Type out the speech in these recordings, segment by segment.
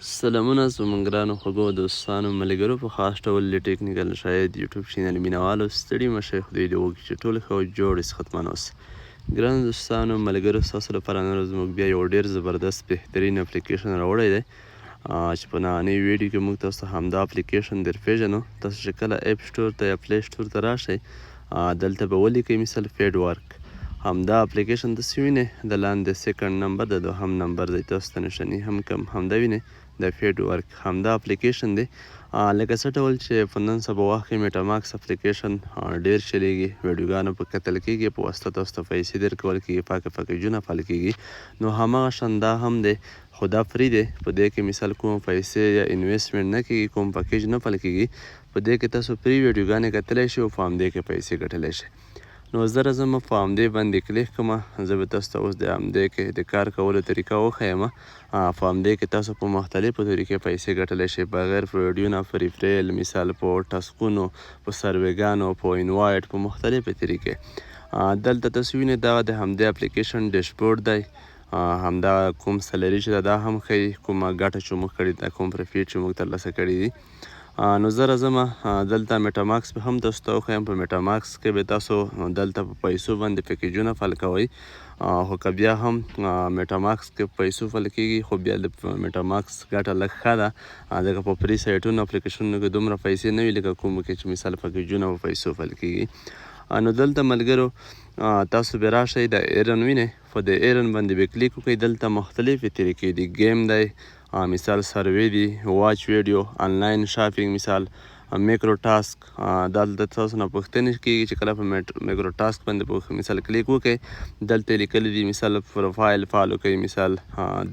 سلامونه زموږ ګرانو خوږو دوستانو ملګرو په خاص ډول د ټیکنیکل شاید یوټیوب چینل مینوالو ستړي مشئ خدای دې وکړي چې ټول ښه او جوړ ختمانه اوسه. ګرانو دوستانو ملګرو ستاسو لپاره نن ورځ موږ بیا یو ډېر زبردست بهترین اپلیکیشن راوړی دی چې په نننۍ ویډیو کې موږ تاسو ته همدا اپلیکیشن در پیژنو. تاسو چې کله اپ سټور ته یا پلی سټور ته راشئ دلته به ولیکئ مثال فیډ ورک. همدا اپلیکیشن تاسو وینئ د لاندې سیکنډ نمبر د دوهم نمبر دی تاسو ته نښاني هم کم همدا وینئ د فیډ ورک همدا اپلیکیشن دی. لکه څه ډول چې په نن سبا وخت کې میټاماکس اپلیکیشن ډېر چلیږي، ویډیوګانو په کتل کېږي، په واسطه تاسو ته پیسې درکول کېږي، پاکه پیکیجونه فعال کېږي. نو هماغه شان دا هم دی خو دا فری دی. په دې کې مثال کوم پیسې یا انویسټمنټ نه کېږي، کوم پیکیج نه فعال کېږي. په دې کې تاسو فری ویډیوګانې کتلی شئ او په همدې کې پیسې ګټلی شئ. نو زه راځم په همدې باندې کلیک کوم. زه به تاسو ته اوس د همدې کې د کار کولو طریقه وښیم. په همدې کې تاسو په مختلفو طریقې پیسې ګټلی شئ بغیر په ویډیو نه، په ریفریل مثال په ټاسکونو، په سروېګانو، په انوایټ، په مختلفې طریقې. دلته تاسو وینئ دغه د همدې اپلیکیشن ډیشبورډ دی. همدا کوم سلري چې دا هم ښیي، کومه ګټه چې موږ کړې ده، کوم پروفیټ چې موږ ترلاسه کړی دی. نو زه راځم دلته میټاماکس به هم تاسو ته وښیم. په میټاماکس کې به تاسو دلته په پیسو باندې پیکیجونه فعال کوئ. خو که بیا هم میټاماکس کې پیسو فعال کېږي، خو بیا د میټاماکس ګټه لږ ښه ده، ځکه په فری سایټونو اپلیکیشنونو کې دومره پیسې نه وي لکه کومو کې چې مثال پیکیجونه په پیسو فعال کېږي. نو دلته ملګرو تاسو به راشئ، د ایرن وینئ، په د ایرن باندې به کلیک وکړئ. دلته مختلفې طریقې دي، گیم دی مثال سروې دی، واچ ویډیو، آنلاین شاپینګ مثال میکرو ټاسک. دلته تاسو نه پوښتنې کېږي چې کله په میکرو ټاسک باندې مثال کلیک وکړئ، دلته لیکلی دي مثال پروفایل فالو کوي، مثال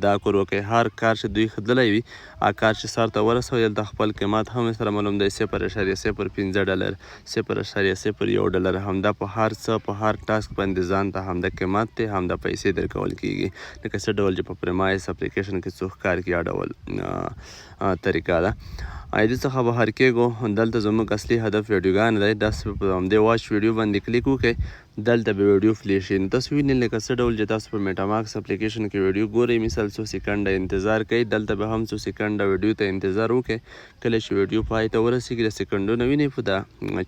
دا کار وکړئ. هر کار چې دوی ښودلی وي هغه کار چې سر ته ورسوئ، دلته خپل قیمت هم سره معلوم دی، 0.05 ډالر، 0.01 ډالر. همدا په هر څه په هر ټاسک باندې ځان ته همدا قیمت دی، همدا پیسې درکول کېږي. لکه څه ډول چې په پریمایس اپلیکیشن کې څوک کار کوي ډول طریقه ده. دې څخه بهر کېږو. دلته زموږ اصلي هدف ویډیوګانې دی. داسې په همدې واچ ویډیو باندې کلیک وکړئ، دلته به ویډیو پلی شي. نو تاسو وینئ لکه څه ډول چې تاسو په میټاماکس اپلیکیشن کې ویډیو ګورئ، مثال 100 سیکنډه انتظار کوئ، دلته به هم 100 سیکنډه ویډیو ته انتظار وکړئ. کله چې ویډیو پای ته ورسېږي د سیکنډونو وینئ په د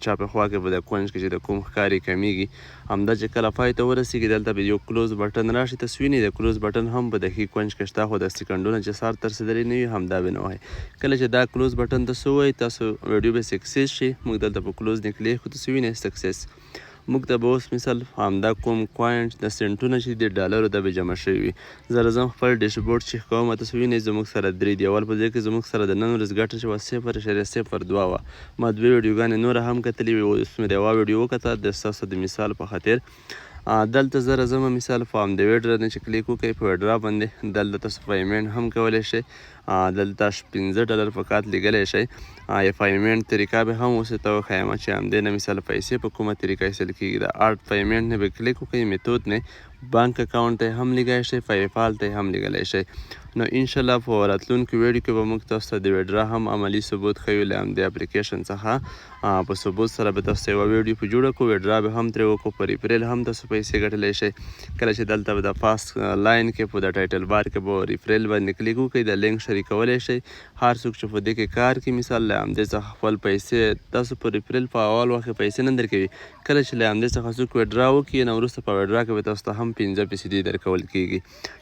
چا په خوا کې په د کونج کې چې د کوم ښکاري کمیږي، همدا چې کله پای ته ورسېږي دلته به یو کلوز بټن راشي. تاسو وینئ د کلوز بټن هم په د ښي کونج کې شته، خو د سیکنډونه چې سر ته رسېدلي نه وي همدا به نه وهئ. کله چې دا کلوز بټن تاسو ووهئ تاسو ویډیو به سکسیس شي. موږ دلته په کلوز نه کلیک کړو، تاسو وینئ سکسیس. موږ ته به اوس مثال همدا کوم کوینټ د سنټونه چې د ډالرو د به جمع شوي وي. زه راځم خپل ډیشبورډ چیک کوم. تاسو وینئ زموږ سره درې دي. اول په دې کې زموږ سره د نن ورځ ګټه چې وه 0.02 وه. ما دوې ویډیوګانې نوره هم کتلې وي، اوس مې د یوه ویډیو وکته د ستاسو د مثال په خاطر. دلته زه راځم مثال په همدې ویډرا نه چې کلیک وکړئ، په ویډرا باندې دلته تاسو پیمنټ هم کولی شئ. دلته 15 ډالر فقط لیږلی شئ. یا پیمنټ طریقه به هم اوس ته وښیم چې همدې نه مثال پیسې په کومه طریقه ایستل کېږي. د آرټ پیمنټ نه به کلیک وکړئ، میتود نه بانک اکاونټ ته هم لیږلی شئ، پیپال ته هم لیږلی شئ. نو انشاءالله په راتلونکي ویډیو کې به موږ تاسو ته د ویډرا هم عملي ثبوت ښیو له همدې اپلیکیشن څخه. په ثبوت سره به تاسو ته یوه ویډیو په جوړه کړو، ویډرا به هم ترې وکړو، په ریفریل هم تاسو پیسې ګټلی شئ. کله چې دلته به د پاس لاین کې په د ټایټل بار کې به ریفریل باندې کلیک وکړئ، د لینک شریکولی شئ. هر څوک چې په دې کې کار کوي مثال له همدې څخه خپل پیسې تاسو په ریفریل په اول وخت کې پیسې نه درکوي. کله چې له همدې څخه څوک ویډرا وکړي نو وروسته په ویډرا کې به تاسو ته هم 15% درکول کېږي.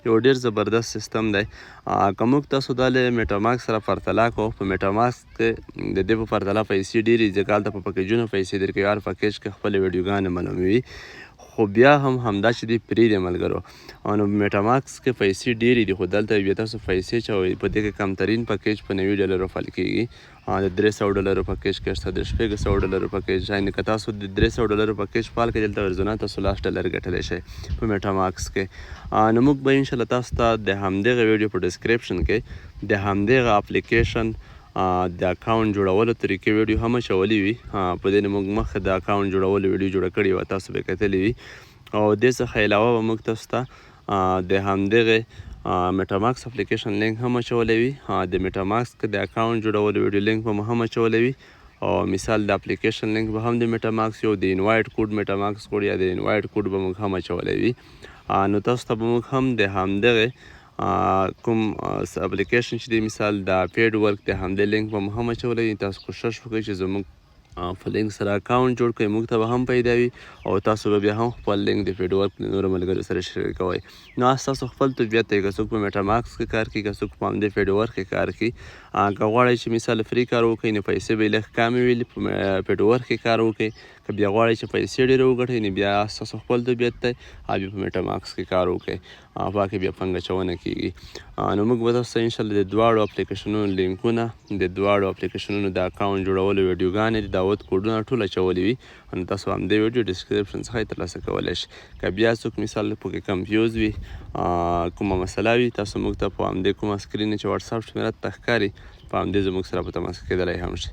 یو ډېر زبردست سیستم دی. که موږ تاسو دا له میټاماکس سره پرتله کوو، په میټاماکس کې د دې په پرتله پیسې ډېرې ځکه هلته په پیکیجونو پیسې درکوي، هر پیکیج کې خپلې ویډیوګانې معلوموي. خو بیا هم همدا چې دی فری دی ملګرو. نو میټاماکس کې پیسې ډېرې دي، خو دلته بیا تاسو پیسې چوئ. په دې کې کمترین پیکیج په 90 ډالرو فعال کېږي. د 300 ډالرو پیکیج کې شته، د 600 ډالرو پیکیج. یعنې که تاسو د 300 ډالرو پیکیج فعال کړئ دلته ورځونه تاسو 10 ډالر ګټلی شئ په میټاماکس کې. نو موږ به انشاءالله تاسو ته د همدغه ویډیو په ډسکرپشن کې د همدغه اپلیکیشن د اکاونټ جوړولو طریقې ویډیو هم اچولې وي. په دې نه موږ مخکې د اکاونټ جوړولو ویډیو جوړه کړې وه، تاسو به یې کتلې وي. او دې څخه علاوه به موږ تاسو ته د همدغې میټاماکس اپلیکیشن لینک هم اچولی وي. د میټاماکس کې د اکاونټ جوړولو ویډیو لینک به مو هم اچولی وي. او مثال د اپلیکیشن لینک به هم د میټاماکس یو د انوایټ کوډ میټاماکس کوډ یا د انوایټ کوډ به موږ هم اچولی وي. نو تاسو ته به موږ هم د همدغې کوم اپلیکیشن چې دی مثال دا پیډ ورک دی همدې لینک به مو هم اچولی تاسو کوشش وکړئ چې زموږ په لینک سره اکاونټ جوړ کړئ موږ ته به هم پیدا وي او تاسو به بیا هم خپل لینک د پیډ ورک د نورو ملګرو سره شریکوئ. نو ستاسو خپل طبیعت دی که څوک په میټا ماکس کې کار کوي که څوک په همدې پیډ ورک کې کار کوي که غواړئ چې مثال فری کار وکړئ نو پیسې به یې لږ کمې وي په پیډ ورک کې کار وکړئ که بیا غواړئ چې پیسې ډېرې وګټئ نو بیا ستاسو خپل طبیعت دی بیا په میټا ماکس کې کار وکړئ په هغې بیا پانګه اچونه کیږي. نو موږ به تاسو ته انشاءالله د دواړو اپلیکیشنونو لینکونه د دواړو اپلیکیشنونو د اکاونټ جوړولو ویډیوګانې د دعوت کوډونه ټول اچولي وي نو تاسو همدې ویډیو ډسکرپشن څخه یې ترلاسه کولی شئ. که بیا څوک مثال پکې کنفیوز وي کومه مسله وي تاسو موږ ته په همدې کومه سکرین چې واتساپ شمېره ته ښکاري په همدې زموږ سره په تماس کېدلی هم شئ.